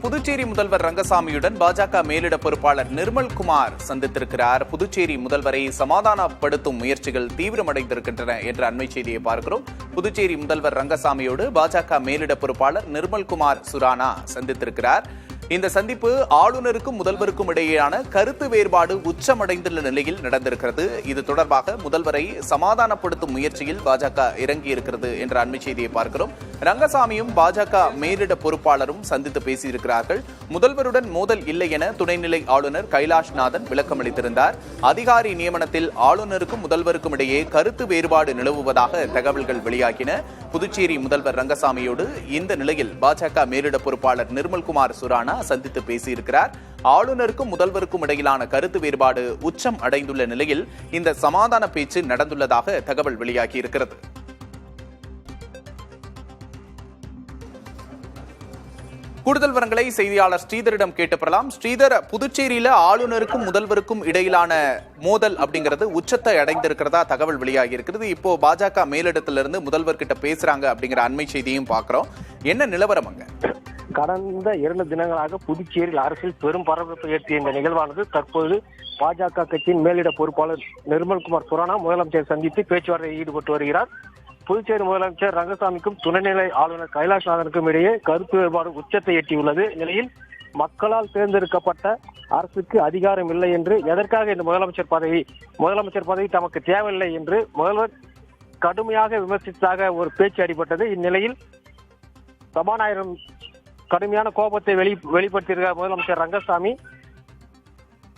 புதுச்சேரி முதல்வர் ரங்கசாமியுடன் பாஜக மேலிட பொறுப்பாளர் நிர்மல்குமார் சந்தித்திருக்கிறார். புதுச்சேரி முதல்வரை சமாதானப்படுத்தும் முயற்சிகள் தீவிரமடைந்திருக்கின்றன என்ற அண்மை செய்தியை பார்க்கிறோம். புதுச்சேரி முதல்வர் ரங்கசாமியோடு பாஜக மேலிட பொறுப்பாளர் நிர்மல்குமார் சுரானா சந்தித்திருக்கிறார். இந்த சந்திப்பு ஆளுநருக்கும் முதல்வருக்கும் இடையேயான கருத்து வேறுபாடு உச்சமடைந்துள்ள நிலையில் நடந்திருக்கிறது. இது தொடர்பாக முதல்வரை சமாதானப்படுத்தும் முயற்சியில் பாஜக இறங்கியிருக்கிறது என்ற அண்மை செய்தியை பார்க்கிறோம். ரங்கசாமியும் பாஜக மேலிட பொறுப்பாளரும் சந்தித்து பேசியிருக்கிறார்கள். முதல்வருடன் மோதல் இல்லை என துணைநிலை ஆளுநர் கைலாஷ்நாதன் விளக்கம் அளித்திருந்தார். அதிகாரி நியமனத்தில் ஆளுநருக்கும் முதல்வருக்கும் இடையே கருத்து வேறுபாடு நிலவுவதாக தகவல்கள் வெளியாகின. புதுச்சேரி முதல்வர் ரங்கசாமியோடு இந்த நிலையில் பாஜக மேலிட பொறுப்பாளர் நிர்மல்குமார் சுரானா சந்தித்து பேசியிருக்கிறார். ஆளுநருக்கும் முதல்வருக்கும் இடையிலான கருத்து வேறுபாடு உச்சம் அடைந்துள்ள நிலையில் இந்த சமாதான பேச்சு நடந்துள்ளதாக தகவல் வெளியாகி இருக்கிறது. கூடுதல் விவரங்களை செய்தியாளர் ஸ்ரீதரிடம் கேட்டு பெறலாம். ஸ்ரீதர், புதுச்சேரியில ஆளுநருக்கும் முதல்வருக்கும் இடையிலான மோதல் அப்படிங்கிறது உச்சத்தை அடைந்திருக்கிறதா தகவல் வெளியாகி இருக்கிறது. இப்போ பாஜக மேலிடத்திலிருந்து முதல்வர் கிட்ட பேசுறாங்க அப்படிங்கிற அண்மை செய்தியும் பார்க்கிறோம். என்ன நிலவரம் அங்க? கடந்த 2 தினங்களாக புதுச்சேரியில் அரசில் பெரும் பரபரப்பை ஏற்றிய இந்த நிகழ்வானது தற்போது பாஜக கட்சியின் மேலிட பொறுப்பாளர் நிர்மல்குமார் சுரானா முதலமைச்சர் சந்தித்து பேச்சுவார்த்தையில் ஈடுபட்டு வருகிறார். புதுச்சேரி முதலமைச்சர் ரங்கசாமிக்கும் துணைநிலை ஆளுநர் கைலாஷ்நாதனுக்கும் இடையே கருத்து வேறுபாடு உச்சத்தை எட்டியுள்ளது நிலையில் மக்களால் தேர்ந்தெடுக்கப்பட்ட அரசுக்கு அதிகாரம் இல்லை என்று, எதற்காக இந்த முதலமைச்சர் பதவி தமக்கு தேவையில்லை என்று முதல்வர் கடுமையாக விமர்சித்ததாக ஒரு பேச்சு அடிபட்டது. இந்நிலையில் சபாநாயகர் கடுமையான கோபத்தை வெளிப்படுத்தியிருக்க முதலமைச்சர் ரங்கசாமி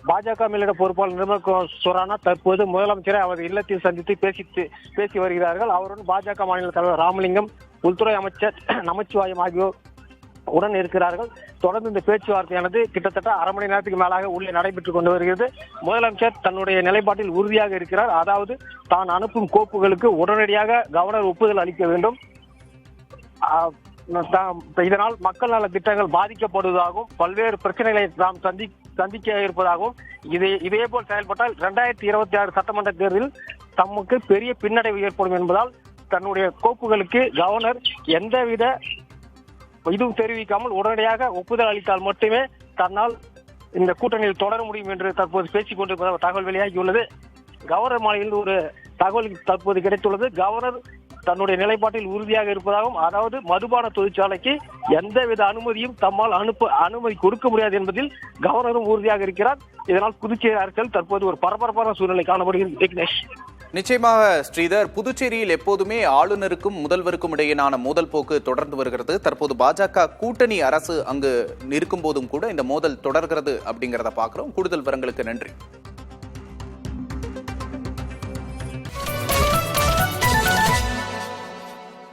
பாஜக மேலிட பொறுப்பாளர் நிர்மல்குமார் சுரானா தற்போது முதலமைச்சரை அவரது இல்லத்தில் சந்தித்து பேசி வருகிறார்கள். அவருடன் பாஜக மாநில தலைவர் ராமலிங்கம், உள்துறை அமைச்சர் நமச்சிவாயம் ஆகியோர் உடன் இருக்கிறார்கள். தொடர்ந்து இந்த பேச்சுவார்த்தையானது கிட்டத்தட்ட அரை மணி நேரத்துக்கு மேலாக உள்ளே நடைபெற்றுக் கொண்டு வருகிறது. முதலமைச்சர் தன்னுடைய நிலைப்பாட்டில் உறுதியாக இருக்கிறார். அதாவது தான் அனுப்பும் கோப்புகளுக்கு உடனடியாக கவர்னர் ஒப்புதல் அளிக்க வேண்டும். இதனால் மக்கள் நல திட்டங்கள் பாதிக்கப்படுவதாகவும் பல்வேறு பிரச்சனைகளை நாம் சந்திக்க இருப்பதாகவும் இதே போல் செயல்பட்டால் 2026 சட்டமன்ற தேர்தலில் தமக்கு பெரிய பின்னடைவு ஏற்படும் என்பதால் தன்னுடைய கோப்புகளுக்கு கவர்னர் எந்தவித இதுவும் தெரிவிக்காமல் உடனடியாக ஒப்புதல் அளித்தால் மட்டுமே தன்னால் இந்த கூட்டணியில் தொடர முடியும் என்று தற்போது பேசிக் கொண்டிருப்பதாக தகவல் வெளியாகியுள்ளது. கவர்னர் மாளிகையில் ஒரு தகவல் தற்போது கிடைத்துள்ளது. கவர்னர் தன்னுடைய நிலைப்பாட்டில் உறுதியாக இருப்பதாகவும், அதாவது மதுபான தொழிற்சாலைக்கு எந்தவித அனுமதியும் தம்மால் அனுமதி கொடுக்க முடியாது என்பதில் கவர்னரும் உறுதியாக இருக்கிறார். இதனால் புதுச்சேரி அரசியல் தற்போது ஒரு பரபரப்பான சூழ்நிலை காணப்படுகிறது. நிச்சயமாக ஸ்ரீதர், புதுச்சேரியில் எப்போதுமே ஆளுநருக்கும் முதல்வருக்கும் இடையிலான மோதல் போக்கு தொடர்ந்து வருகிறது. தற்போது பாஜக கூட்டணி அரசு அங்கு இருக்கும் போதும் கூட இந்த மோதல் தொடர்கிறது அப்படிங்கிறத பார்க்கிறோம். கூடுதல் விவரங்களுக்கு நன்றி.